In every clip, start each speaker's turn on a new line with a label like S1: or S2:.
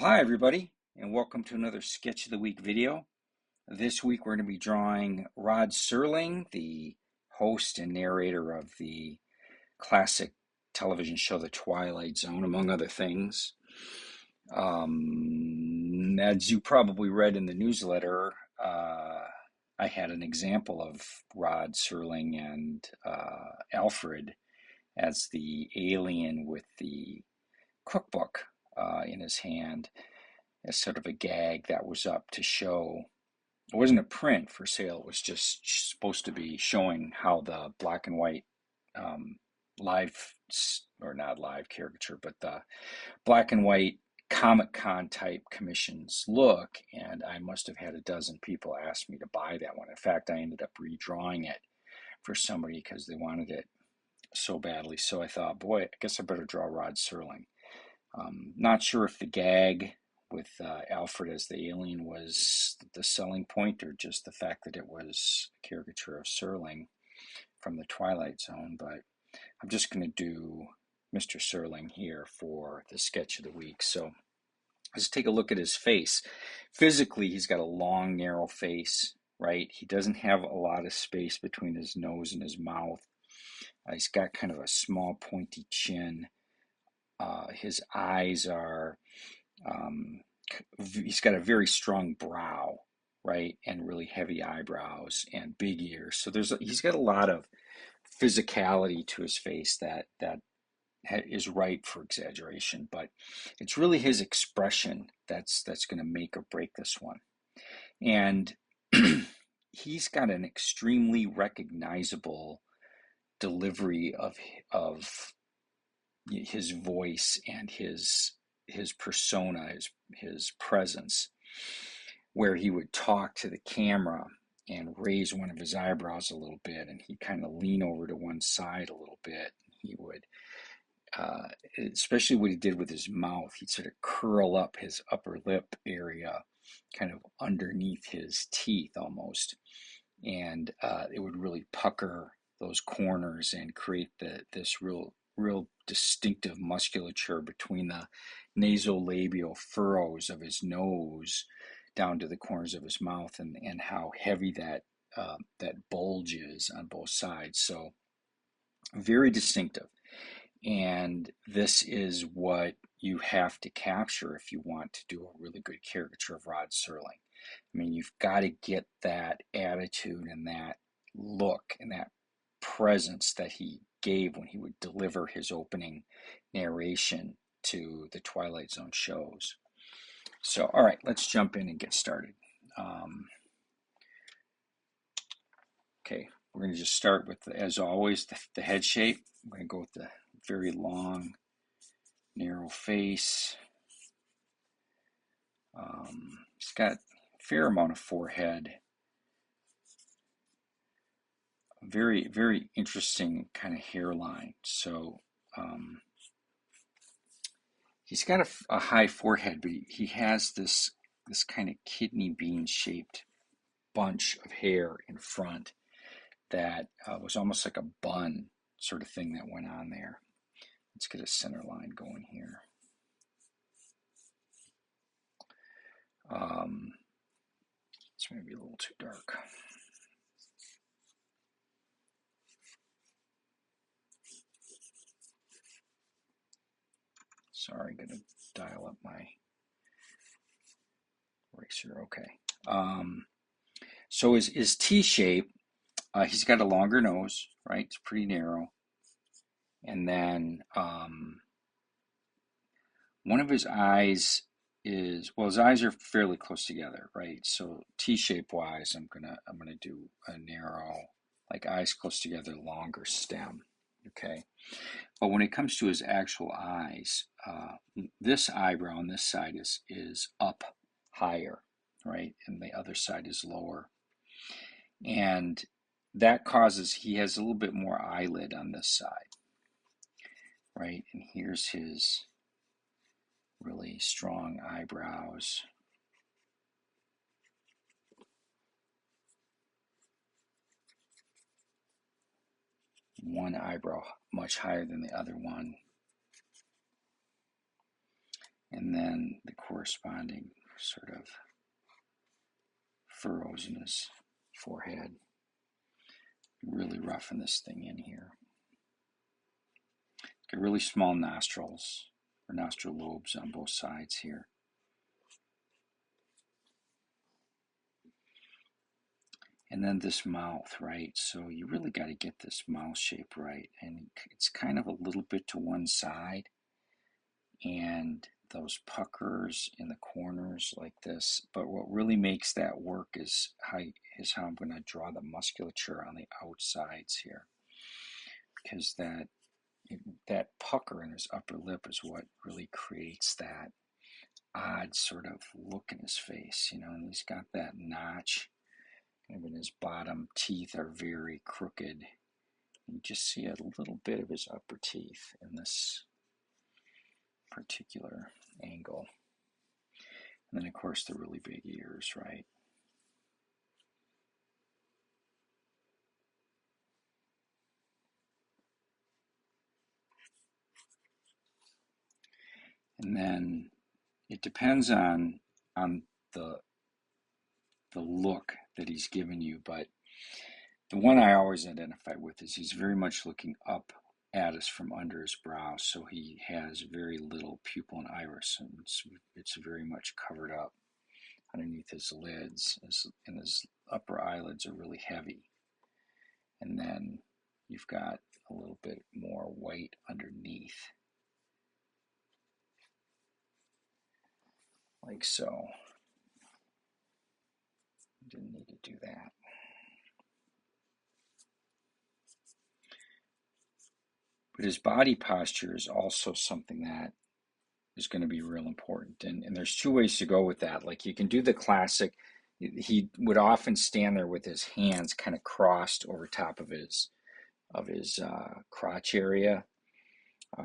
S1: Hi everybody, and welcome to another Sketch of the Week video. This week we're going to be drawing Rod Serling, the host and narrator of the classic television show The Twilight Zone, among other things. As you probably read in the newsletter, I had an example of Rod Serling and Alfred as the alien with the cookbook in his hand, as sort of a gag that was up to show. It wasn't a print for sale. It was just supposed to be showing how the black and white live, or not live caricature, but the black and white Comic-Con type commissions look. And I must have had a dozen people ask me to buy that one. In fact, I ended up redrawing it for somebody because they wanted it so badly. So I thought, boy, I guess I better draw Rod Serling. Not sure if the gag with Alfred as the alien was the selling point, or just the fact that it was a caricature of Serling from the Twilight Zone, but I'm just going to do Mr. Serling here for the sketch of the week. So let's take a look at his face. Physically, he's got a long, narrow face, right? He doesn't have a lot of space between his nose and his mouth. He's got kind of a small, pointy chin. His eyes are, he's got a very strong brow, right? And really heavy eyebrows and big ears. So he's got a lot of physicality to his face that is ripe for exaggeration, but it's really his expression that's going to make or break this one. And he's got an extremely recognizable delivery of his voice and his persona, his presence, where he would talk to the camera and raise one of his eyebrows a little bit, and he'd kind of lean over to one side a little bit. He would, especially what he did with his mouth, he'd sort of curl up his upper lip area, kind of underneath his teeth almost, and it would really pucker those corners and create this real distinctive musculature between the nasolabial furrows of his nose down to the corners of his mouth, and how heavy that bulge is on both sides. So very distinctive. And this is what you have to capture if you want to do a really good caricature of Rod Serling. I mean, you've got to get that attitude and that look and that presence that he gave when he would deliver his opening narration to the Twilight Zone shows. So, all right, let's jump in and get started. Okay, we're going to just start with, as always, the head shape. I'm going to go with the very long, narrow face. He's got a fair amount of forehead. Very, very interesting kind of hairline. So he's got a high forehead, but he has this kind of kidney bean shaped bunch of hair in front that was almost like a bun sort of thing that went on there. Let's get a center line going here. It's maybe a little too dark. Sorry, I'm going to dial up my eraser. Okay. So his T shape, he's got a longer nose, right? It's pretty narrow. And then one of his eyes is, well, his eyes are fairly close together, right? So T-shape wise, I'm gonna do a narrow, like eyes close together, longer stem. Okay. But when it comes to his actual eyes, this eyebrow on this side is up higher, right? And the other side is lower. And that causes, he has a little bit more eyelid on this side, right? And here's his really strong eyebrows. One eyebrow much higher than the other one. and then the corresponding sort of furrows in his forehead. Really roughing this thing in here. Got really small nostrils, or nostril lobes on both sides here. And then this mouth, right? So you really got to get this mouth shape right. And it's kind of a little bit to one side. And those puckers in the corners like this. But what really makes that work is how I'm going to draw the musculature on the outsides here. Because that pucker in his upper lip is what really creates that odd sort of look in his face, and he's got that notch. Even his bottom teeth are very crooked. You just see a little bit of his upper teeth in this particular angle. And then, of course, the really big ears, right? And then it depends on the look that he's given you, but the one I always identify with is he's very much looking up at us from under his brow, so he has very little pupil and iris, and it's very much covered up underneath his lids, and his upper eyelids are really heavy. And then you've got a little bit more white underneath, like so. Didn't need to do that. But his body posture is also something that is going to be real important. And there's two ways to go with that. Like you can do the classic, he would often stand there with his hands kind of crossed over top of his crotch area,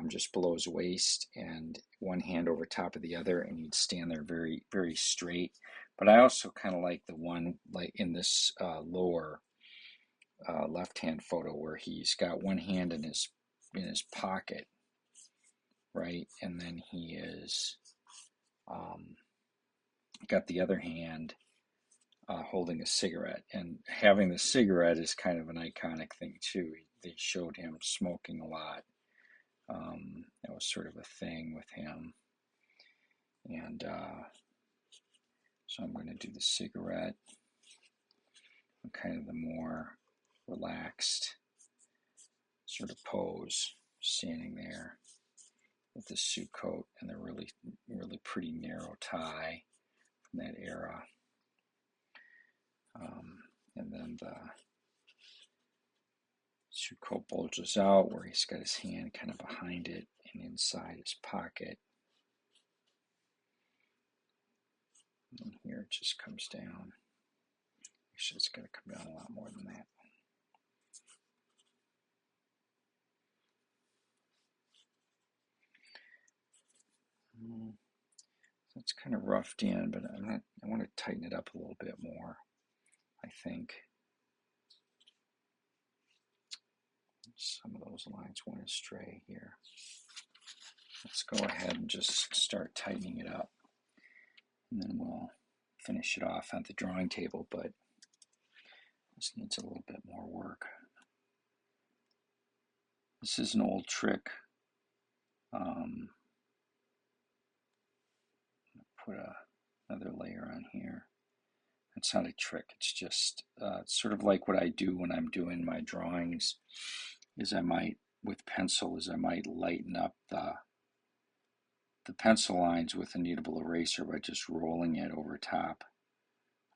S1: just below his waist, and one hand over top of the other, and he'd stand there very, very straight. But I also kind of like the one like in this lower left-hand photo where he's got one hand in his pocket, right, and then he is got the other hand holding a cigarette, and having the cigarette is kind of an iconic thing too. They showed him smoking a lot. That was sort of a thing with him, and so I'm going to do the cigarette, kind of the more relaxed sort of pose, standing there with the suit coat and the really, really pretty narrow tie from that era. And then the suit coat bulges out where he's got his hand kind of behind it and inside his pocket. And here it just comes down. Actually, it's going to come down a lot more than that. So it's kind of roughed in, but I want to tighten it up a little bit more, I think. Some of those lines went astray here. Let's go ahead and just start tightening it up. And then we'll finish it off at the drawing table, but this needs a little bit more work. This is an old trick. Put another layer on here. It's not a trick, it's just it's sort of like what I do when I'm doing my drawings is I might lighten up the pencil lines with a kneadable eraser by just rolling it over top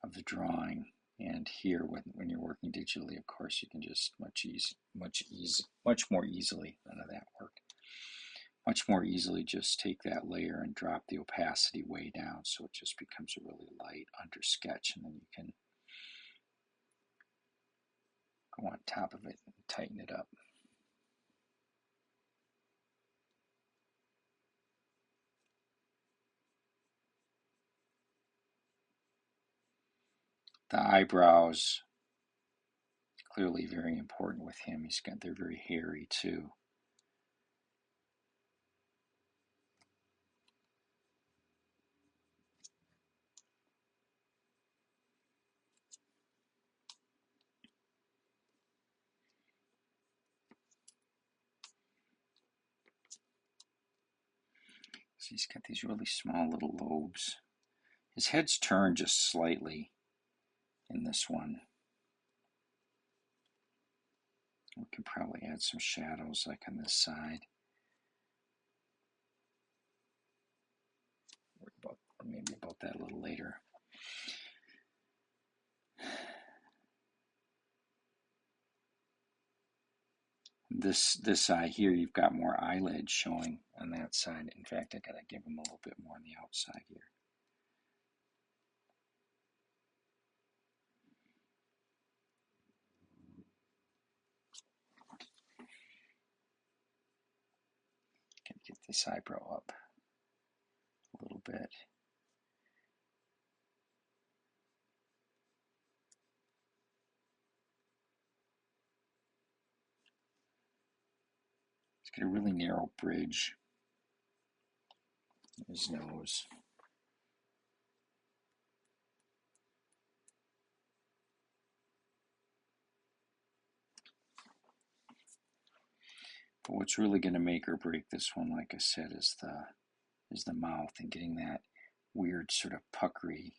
S1: of the drawing. And here, when you're working digitally, of course, you can just much more easily, none of that work, much more easily just take that layer and drop the opacity way down so it just becomes a really light under sketch, and then you can go on top of it and tighten it up. The eyebrows, clearly very important with him. They're very hairy too. He's got these really small little lobes. His head's turned just slightly in this one. We could probably add some shadows like on this side. Maybe about that a little later. This eye here, you've got more eyelids showing on that side. In fact, I gotta give him a little bit more on the outside here. Gotta get this eyebrow up a little bit. He's got a really narrow bridge in his nose. But what's really going to make or break this one, like I said, is the mouth and getting that weird sort of puckery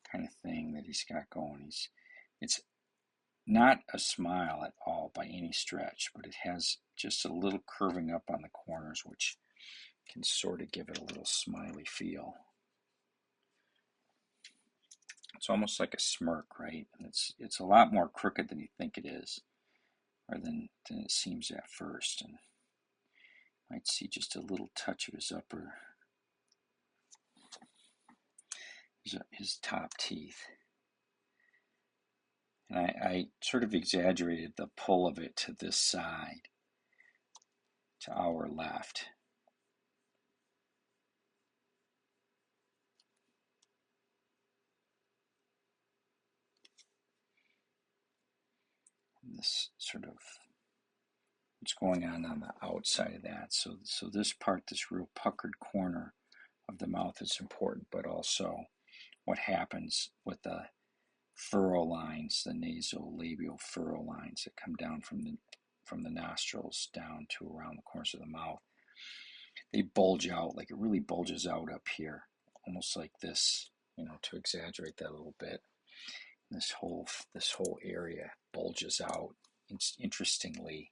S1: kind of thing that he's got going. It's not a smile at all by any stretch, but it has just a little curving up on the corners, which can sort of give it a little smiley feel. It's almost like a smirk, right? And it's a lot more crooked than you think it is, or than it seems at first. And you might see just a little touch of his his top teeth. And I sort of exaggerated the pull of it to this side, to our left. And this sort of what's going on the outside of that. So this part, this real puckered corner of the mouth is important, but also what happens with the furrow lines, the nasolabial furrow lines that come down from the nostrils down to around the corners of the mouth. They bulge out, like it really bulges out up here, almost like this, to exaggerate that a little bit. This whole area bulges out. Interestingly,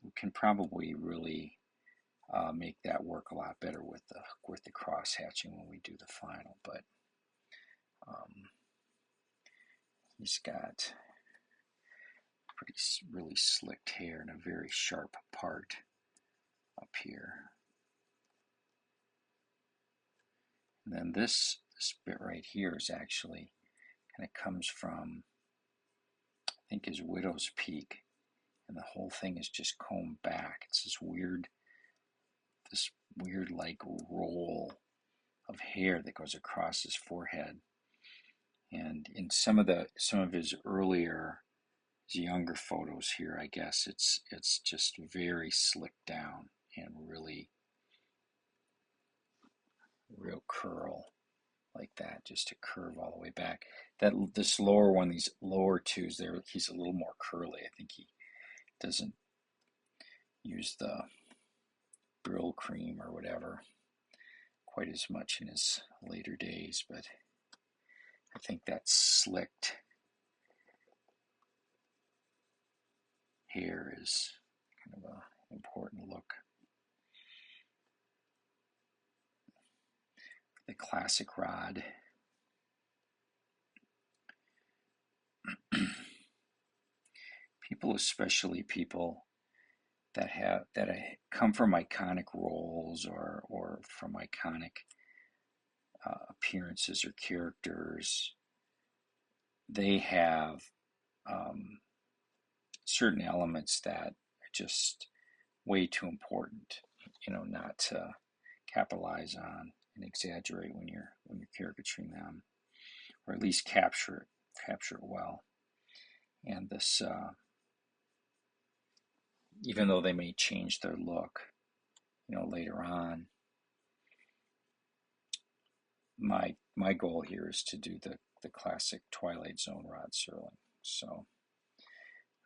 S1: we can probably really make that work a lot better with the cross hatching when we do the final. But he's got really slicked hair and a very sharp part up here. And then this bit right here is actually kind of comes from, I think, his widow's peak, and the whole thing is just combed back. It's this weird like roll of hair that goes across his forehead. And in some of his younger photos here, I guess it's just very slicked down and really real curl like that, just to curve all the way back. This lower one, these lower twos there, he's a little more curly. I think he doesn't use the Brill cream or whatever quite as much in his later days, but I think that slicked hair is kind of an important look. The classic Rod. People, especially people that come from iconic roles or from iconic appearances or characters, they have certain elements that are just way too important, not to capitalize on and exaggerate when you're caricaturing them, or at least capture it well. And this, even though they may change their look, later on, my goal here is to do the classic Twilight Zone Rod Serling. So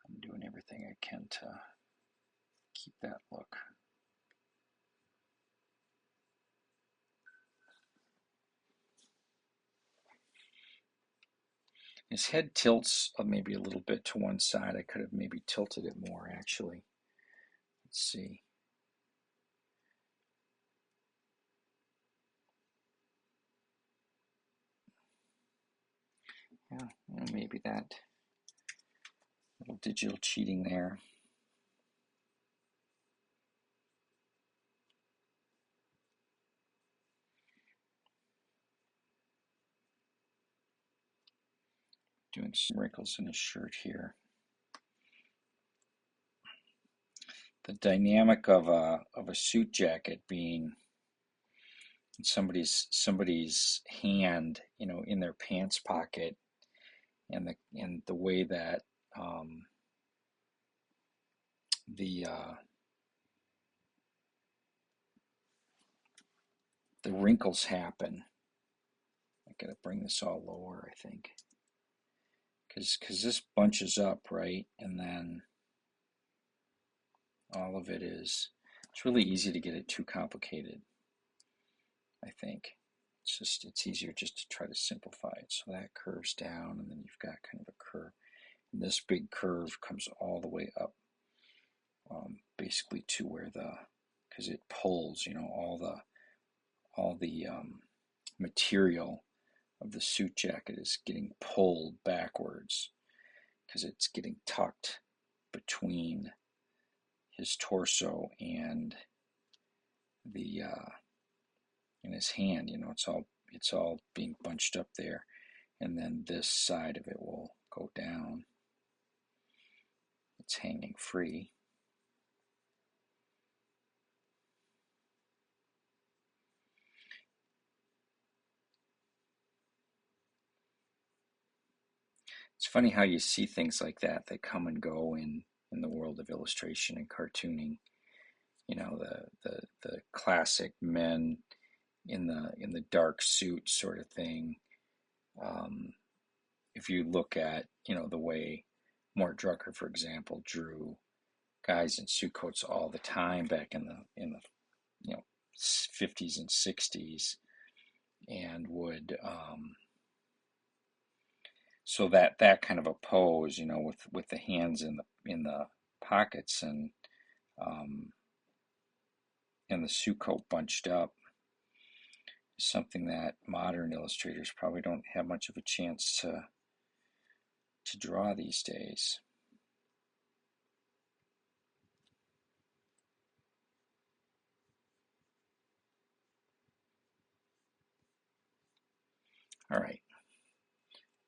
S1: I'm doing everything I can to keep that look. His head tilts maybe a little bit to one side. I could have maybe tilted it more, actually. Let's see. Yeah, maybe that little digital cheating there. Doing some wrinkles in his shirt here. The dynamic of a suit jacket being somebody's hand, in their pants pocket, and the way that the wrinkles happen. I gotta bring this all lower, I think, because this bunches up, right, and then all of it is. It's really easy to get it too complicated, I think. It's easier just to try to simplify it. So that curves down, and then you've got kind of a curve. And this big curve comes all the way up, basically to where because it pulls, all the material of the suit jacket is getting pulled backwards because it's getting tucked between his torso and the in his hand. It's all being bunched up there, and then this side of it will go down. It's hanging free. It's funny how you see things like that come and go in the world of illustration and cartooning. The classic men in the dark suit sort of thing. If you look at the way Mort Drucker, for example, drew guys in suit coats all the time back in the 50s and 60s, and would so that kind of a pose, with the hands in the pockets and the suit coat bunched up, is something that modern illustrators probably don't have much of a chance to draw these days. All right.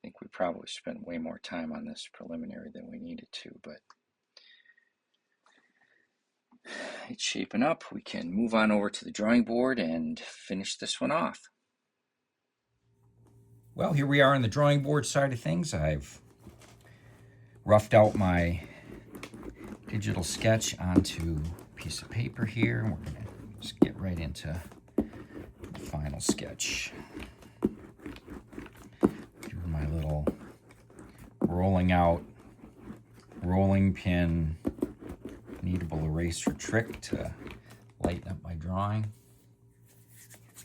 S1: I think we probably spent way more time on this preliminary than we needed to, but it's shaping up. We can move on over to the drawing board and finish this one off. Well, here we are on the drawing board side of things. I've roughed out my digital sketch onto a piece of paper here, and we're going to just get right into the final sketch. Do my little rolling pin kneadable eraser trick to lighten up my drawing,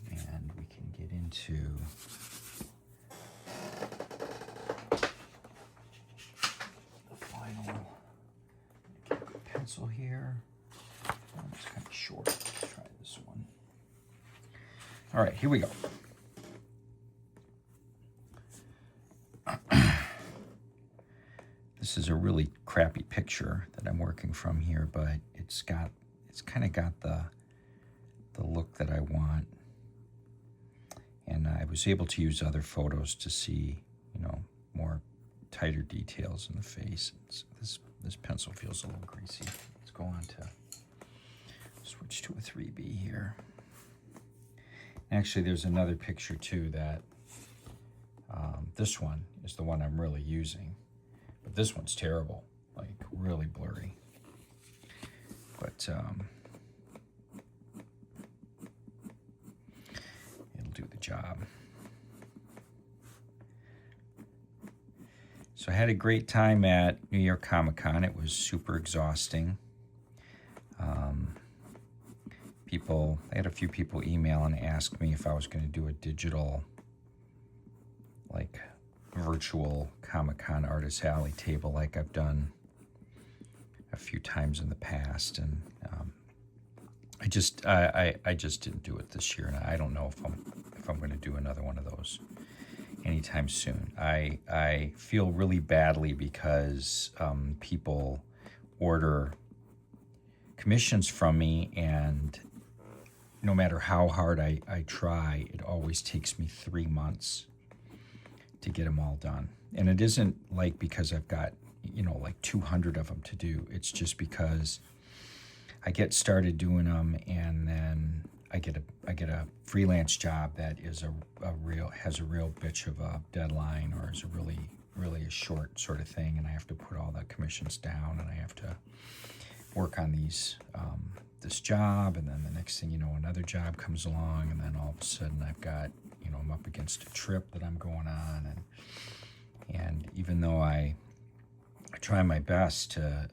S1: and we can get into the final. Get a pencil here. Oh, it's kind of short. Let's try this one. All right, here we go. This is a really crappy picture that I'm working from here, but it's kind of got the look that I want. And I was able to use other photos to see, more tighter details in the face. So this pencil feels a little greasy. Let's go on to switch to a 3B here. Actually, there's another picture too that this one is the one I'm really using. But this one's terrible, like really blurry. But it'll do the job. So I had a great time at New York Comic Con. It was super exhausting. I had a few people email and ask me if I was going to do a digital, like, virtual Comic-Con Artist Alley table like I've done a few times in the past, and I just didn't do it this year, and I don't know if I'm going to do another one of those anytime soon. I feel really badly because people order commissions from me, and no matter how hard I try, it always takes me 3 months to get them all done. And it isn't like because I've got, like 200 of them to do. It's just because I get started doing them, and then I get a freelance job that is has a real bitch of a deadline, or is a really a short sort of thing, and I have to put all the commissions down, and I have to work on this job, and then the next thing you know, another job comes along, and then all of a sudden I've got, I'm up against a trip that I'm going on, and even though I try my best to,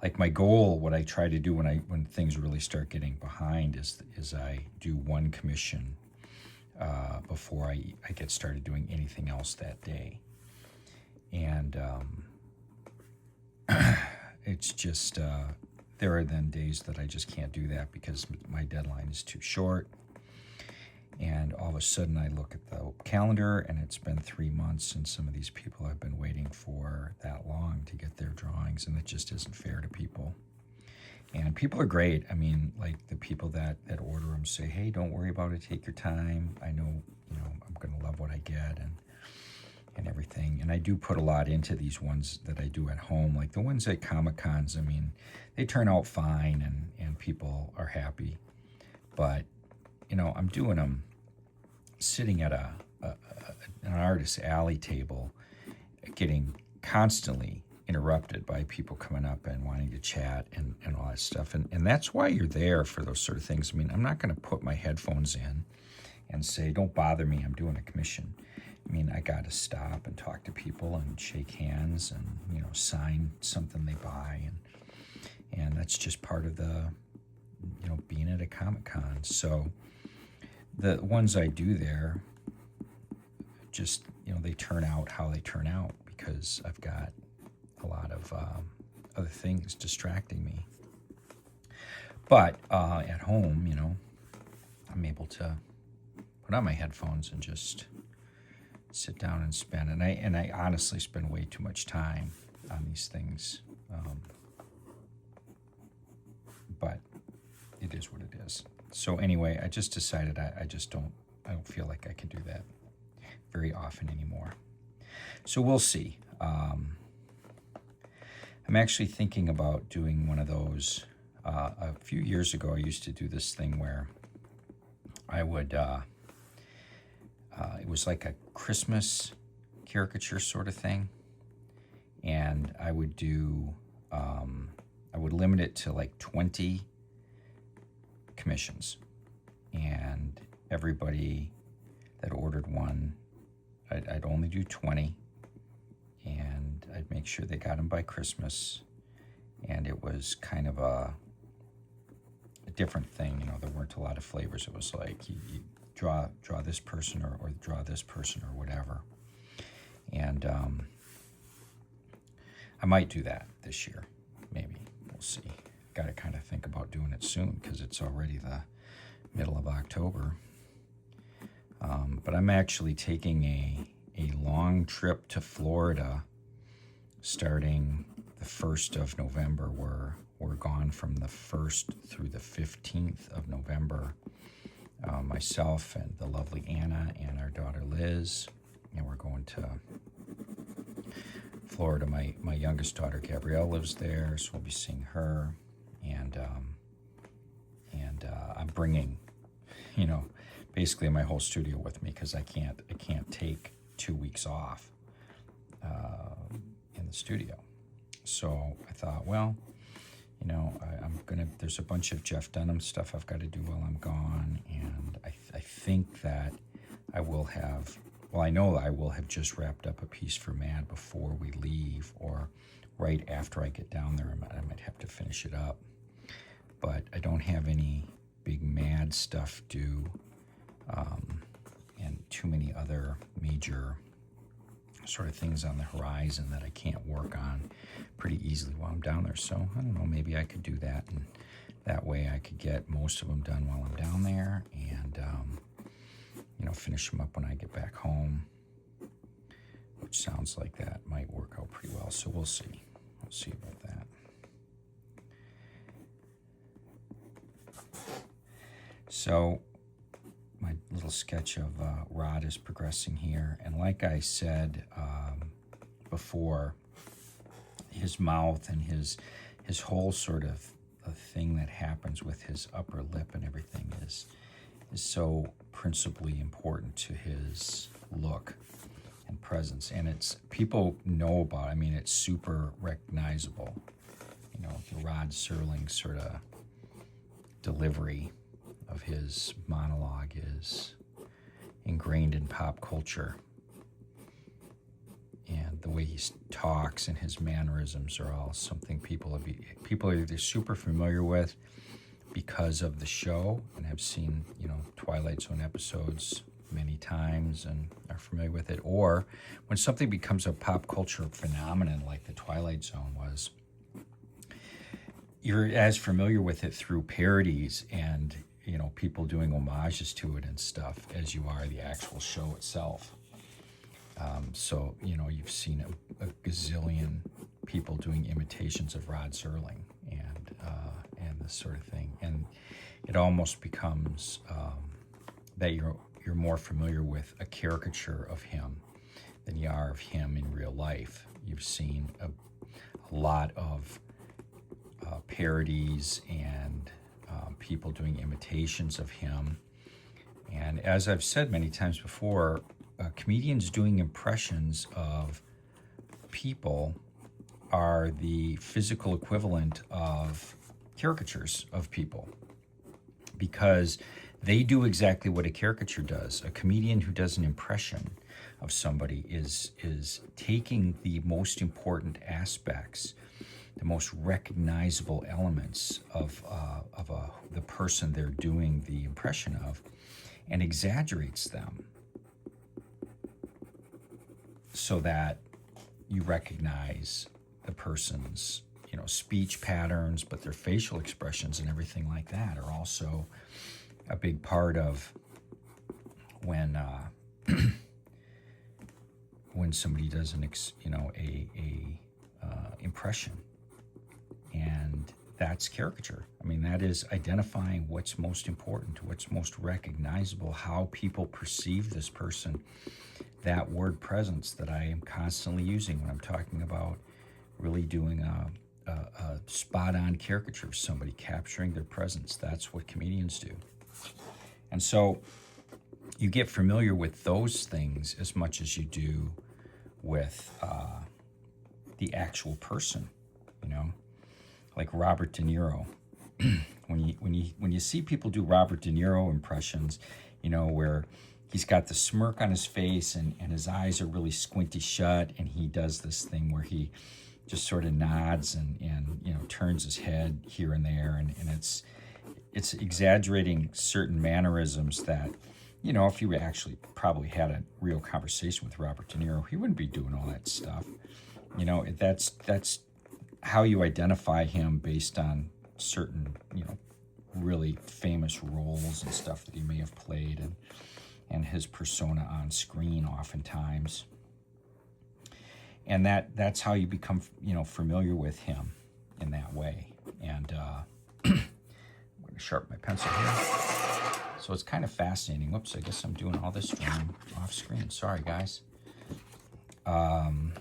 S1: like my goal, what I try to do when things really start getting behind is I do one commission before I get started doing anything else that day, and it's just there are then days that I just can't do that because my deadline is too short. And all of a sudden I look at the calendar, and it's been 3 months, and some of these people have been waiting for that long to get their drawings, and it just isn't fair to people. And people are great. I mean, like the people that order them say, hey, don't worry about it, take your time. I know, I'm going to love what I get, and everything. And I do put a lot into these ones that I do at home. Like the ones at Comic-Cons, I mean, they turn out fine, and people are happy. But, I'm doing them sitting at an artist's alley table, getting constantly interrupted by people coming up and wanting to chat and all that stuff. And that's why you're there for those sort of things. I mean, I'm not going to put my headphones in and say, don't bother me, I'm doing a commission. I mean, I got to stop and talk to people and shake hands and, sign something they buy. And that's just part of the, being at a Comic-Con. So the ones I do there, just, they turn out how they turn out because I've got a lot of other things distracting me. But at home, I'm able to put on my headphones and just sit down and spend. And I honestly spend way too much time on these things. But it is what it is. So anyway, I just decided I don't feel like I can do that very often anymore. So we'll see. I'm actually thinking about doing one of those. A few years ago, I used to do this thing where I would, it was like a Christmas caricature sort of thing. And I would do, I would limit it to like 20 commissions, and everybody that ordered one, I'd only do 20, and I'd make sure they got them by Christmas. And it was kind of a different thing, there weren't a lot of flavors. It was like you draw this person or draw this person or whatever. And I might do that this year, maybe. We'll see. Got to kind of think about doing it soon because it's already the middle of October. But I'm actually taking a long trip to Florida starting the 1st of November. We're gone from the 1st through the 15th of November. Myself and the lovely Anna and our daughter Liz, and we're going to Florida. My youngest daughter Gabrielle lives there, so we'll be seeing her. And I'm bringing, basically my whole studio with me because I can't take 2 weeks off in the studio. So I thought, well, there's a bunch of Jeff Dunham stuff I've got to do while I'm gone, and I think that I will have, well, I know I will have just wrapped up a piece for Mad before we leave, or right after I get down there. I might have to finish it up. But I don't have any big Mad stuff due, and too many other major sort of things on the horizon that I can't work on pretty easily while I'm down there. So I don't know, maybe I could do that, and that way I could get most of them done while I'm down there, and finish them up when I get back home, which sounds like that might work out pretty well. So we'll see. We'll see about that. So my little sketch of Rod is progressing here. And like I said before, his mouth and his whole sort of a thing that happens with his upper lip and everything is so principally important to his look and presence. And it's, people know about it. I mean, it's super recognizable. The Rod Serling sort of delivery of his monologue is ingrained in pop culture. And the way he talks and his mannerisms are all something people are either super familiar with because of the show and have seen, Twilight Zone episodes many times and are familiar with it, or when something becomes a pop culture phenomenon like the Twilight Zone was, you're as familiar with it through parodies and people doing homages to it and stuff as you are the actual show itself. So you've seen a gazillion people doing imitations of Rod Serling and this sort of thing, and it almost becomes that you're more familiar with a caricature of him than you are of him in real life. You've seen a lot of parodies and people doing imitations of him. And as I've said many times before, comedians doing impressions of people are the physical equivalent of caricatures of people, because they do exactly what a caricature does. A comedian who does an impression of somebody is taking the most important aspects, the most recognizable elements of the person they're doing the impression of, and exaggerates them so that you recognize the person's speech patterns, but their facial expressions and everything like that are also a big part of when when somebody does an impression. And that's caricature. I mean, that is identifying what's most important, what's most recognizable, how people perceive this person. That word presence that I am constantly using when I'm talking about really doing a spot-on caricature of somebody, capturing their presence. That's what comedians do. And so you get familiar with those things as much as you do with the actual person, like Robert De Niro. when you see people do Robert De Niro impressions, where he's got the smirk on his face and his eyes are really squinty shut, and he does this thing where he just sort of nods and turns his head here and there, and it's exaggerating certain mannerisms that, if you actually probably had a real conversation with Robert De Niro, he wouldn't be doing all that stuff. That's how you identify him based on certain, really famous roles and stuff that he may have played, and his persona on screen oftentimes. And that's how you become, familiar with him in that way. And I'm going to sharpen my pencil here. So it's kind of fascinating. Whoops, I guess I'm doing all this from off screen. Sorry, guys. Work on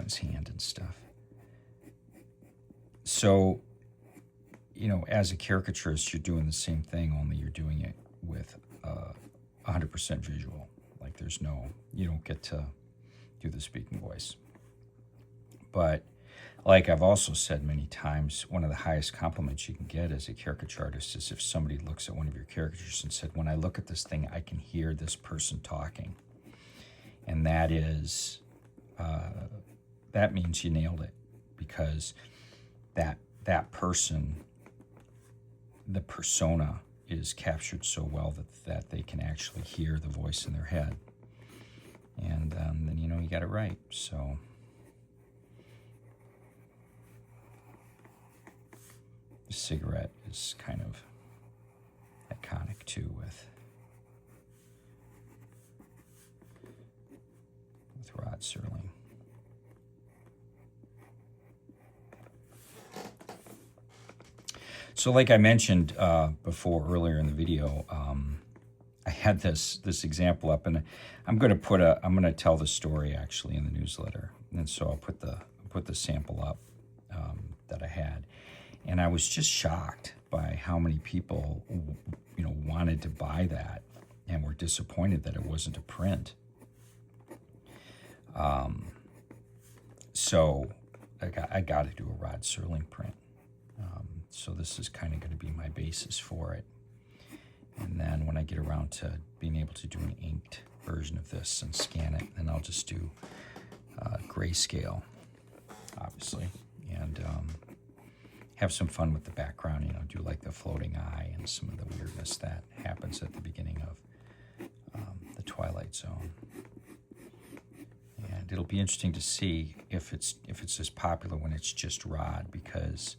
S1: his hand and stuff. So, as a caricaturist, you're doing the same thing, only you're doing it with 100% visual. Like you don't get to do the speaking voice. But like I've also said many times, one of the highest compliments you can get as a caricature artist is if somebody looks at one of your caricatures and said, when I look at this thing, I can hear this person talking. And that is, that means you nailed it, because that person, the persona, is captured so well that they can actually hear the voice in their head. And then you know you got it right. So the cigarette is kind of iconic too with Rod Serling. So like I mentioned before earlier in the video, I had this example up, and I'm going to tell the story actually in the newsletter, and so I'll put the sample up that I had, and I was just shocked by how many people wanted to buy that and were disappointed that it wasn't a print. So I got to do a Rod Serling print. So this is kind of going to be my basis for it. And then when I get around to being able to do an inked version of this and scan it, then I'll just do grayscale, obviously, and have some fun with the background, do like the floating eye and some of the weirdness that happens at the beginning of the Twilight Zone. And it'll be interesting to see if it's as popular when it's just Rod, because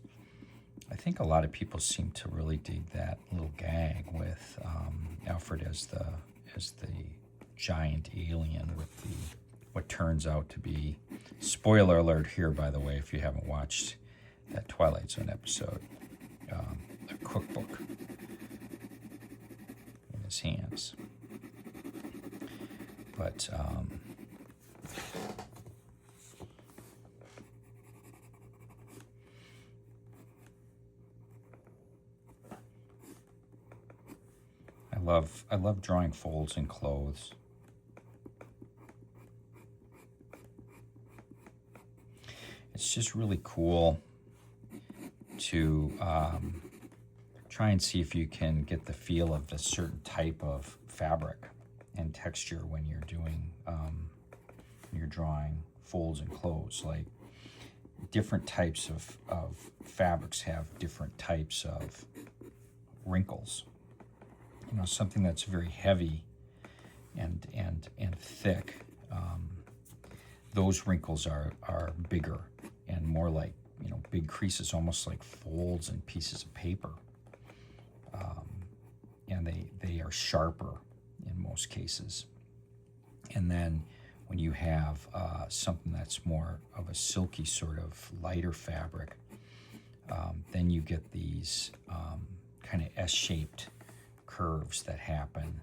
S1: I think a lot of people seem to really dig that little gag with Alfred as the giant alien with what turns out to be, spoiler alert here by the way if you haven't watched that Twilight Zone episode, a cookbook in his hands. But I love drawing folds in clothes. It's just really cool to try and see if you can get the feel of a certain type of fabric and texture when you're doing you're drawing folds in clothes. Like different types of fabrics have different types of wrinkles. Something that's very heavy and thick, those wrinkles are bigger and more like big creases, almost like folds and pieces of paper, and they are sharper in most cases. And then when you have something that's more of a silky sort of lighter fabric, then you get these kind of S-shaped curves that happen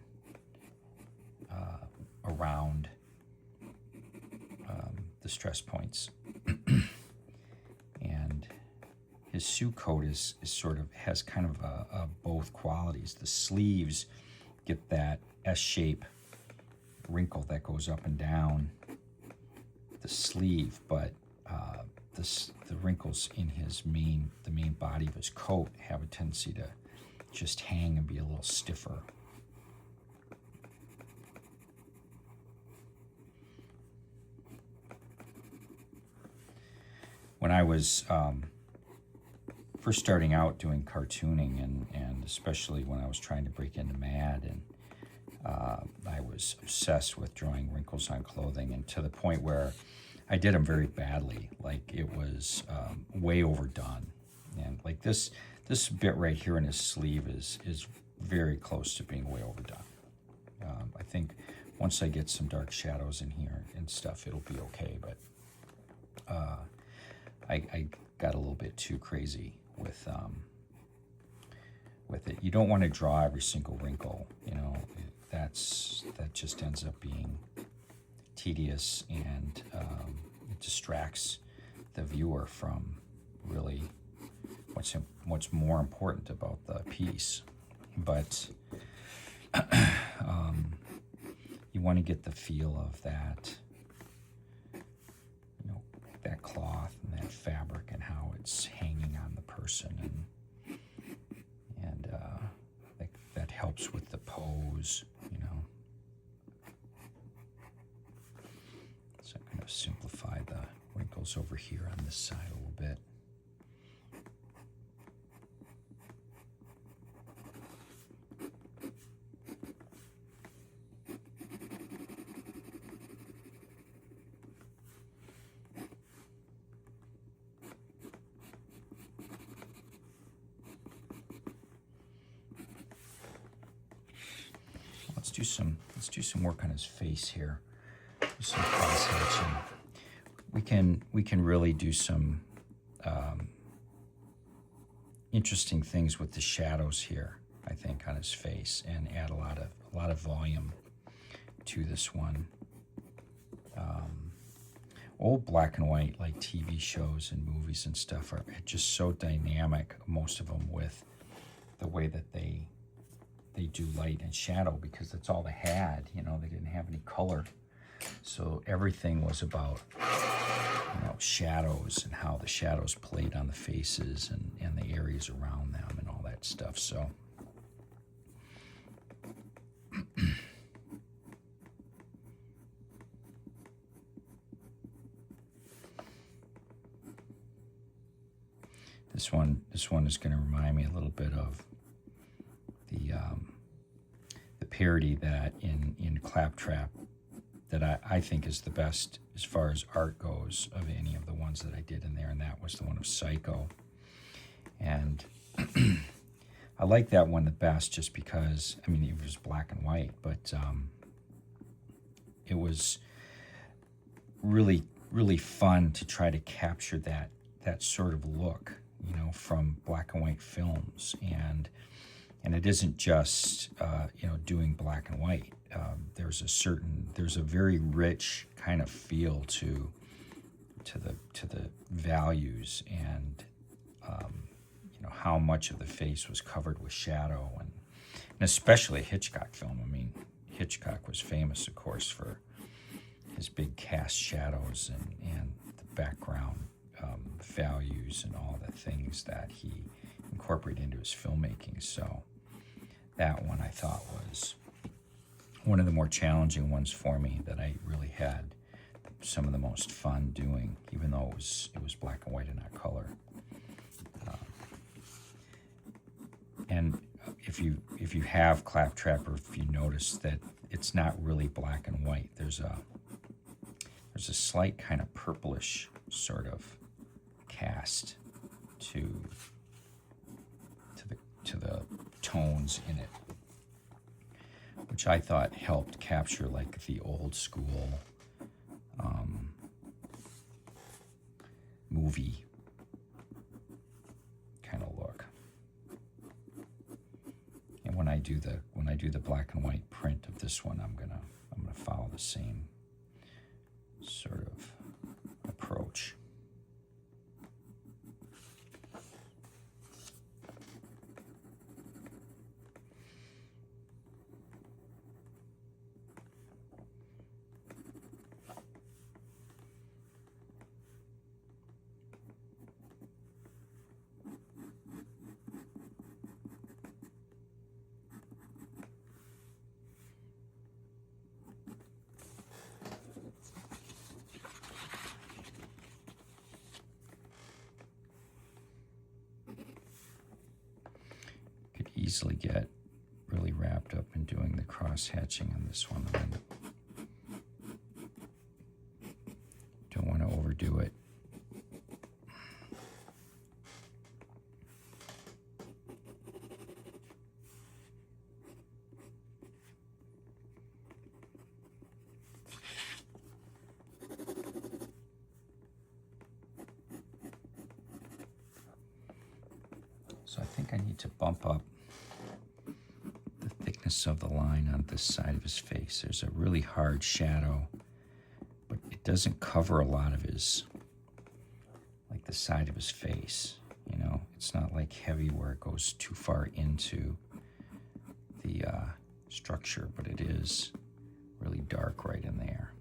S1: around the stress points. And his suit coat is sort of has kind of a both qualities. The sleeves get that S-shape wrinkle that goes up and down the sleeve, but the wrinkles in the main body of his coat have a tendency to just hang and be a little stiffer. When I was first starting out doing cartooning, and especially when I was trying to break into MAD, and I was obsessed with drawing wrinkles on clothing, and to the point where I did them very badly. Like it was way overdone, and like this bit right here in his sleeve is very close to being way overdone. I think once I get some dark shadows in here and stuff, it'll be okay. But I got a little bit too crazy with it. You don't want to draw every single wrinkle. That just ends up being tedious, and it distracts the viewer from really what's more important about the piece. But you want to get the feel of that, that cloth and that fabric and how it's hanging on the person, and that helps with the pose, So I'm going to simplify the wrinkles over here on this side a little bit. let's do some work on his face here. Do some cross hatching. We can really do some interesting things with the shadows here, I think, on his face, and add a lot of volume to this one. Old black and white, like TV shows and movies and stuff, are just so dynamic, most of them, with the way that they do light and shadow, because that's all they had. You know, they didn't have any color, so everything was about, you know, shadows and how the shadows played on the faces and the areas around them and all that stuff. So this one is going to remind me a little bit of the parody that in Claptrap that I think is the best as far as art goes of any of the ones that I did in there, and that was the one of Psycho. And I like that one the best just because, I mean, it was black and white, but it was really, really fun to try to capture that sort of look, you know, from black and white films. And it isn't just, you know, doing black and white. There's a very rich kind of feel to the values and, you know, how much of the face was covered with shadow, and especially a Hitchcock film. I mean, Hitchcock was famous, of course, for his big cast shadows and the background values and all the things that he incorporated into his filmmaking. So that one I thought was one of the more challenging ones for me, that I really had some of the most fun doing, even though it was black and white and not color. And if you have Claptrap, or if you notice that it's not really black and white, there's a slight kind of purplish sort of cast to the tones in it, which I thought helped capture like the old school movie kind of look. And when I do the black and white print of this one, I'm gonna follow the same sort of approach. Easily get really wrapped up in doing the cross hatching on this one. Don't want to overdo it. So I think I need to bump up of the line on this side of his face. There's a really hard shadow, but it doesn't cover a lot of his, like the side of his face, you know. It's not like heavy where it goes too far into the structure, but it is really dark right in there.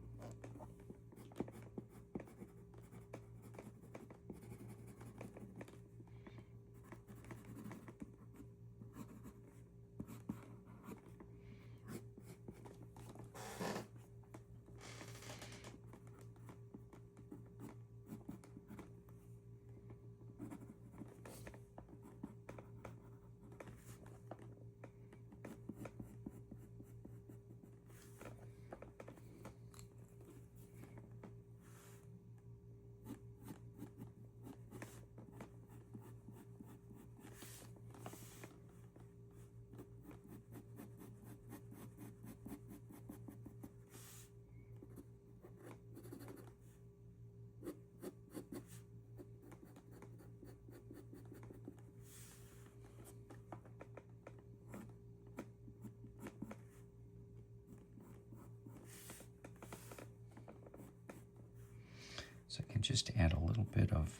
S1: So I can just add a little bit of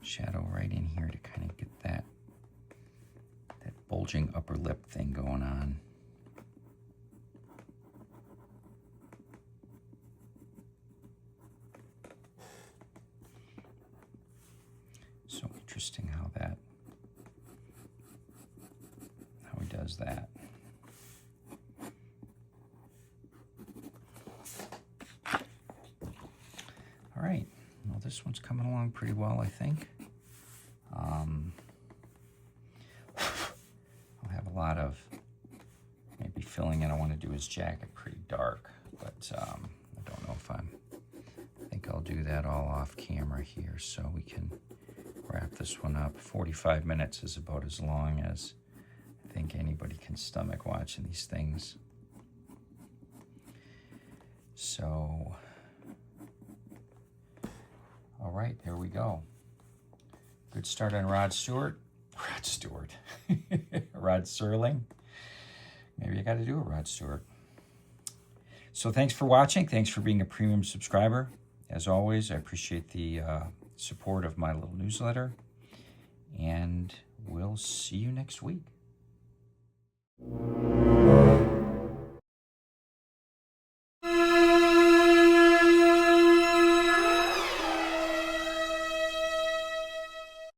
S1: shadow right in here to kind of get that bulging upper lip thing going on. So interesting how he does that. All right, well, this one's coming along pretty well, I think. I'll have a lot of maybe filling in. I want to do his jacket pretty dark, but I don't know if I think I'll do that all off camera here so we can wrap this one up. 45 minutes is about as long as I think anybody can stomach watching these things. So, all right, there we go. Good start on Rod Serling. Maybe I got to do a Rod Stewart. So thanks for watching. Thanks for being a premium subscriber. As always, I appreciate the support of my little newsletter. And we'll see you next week.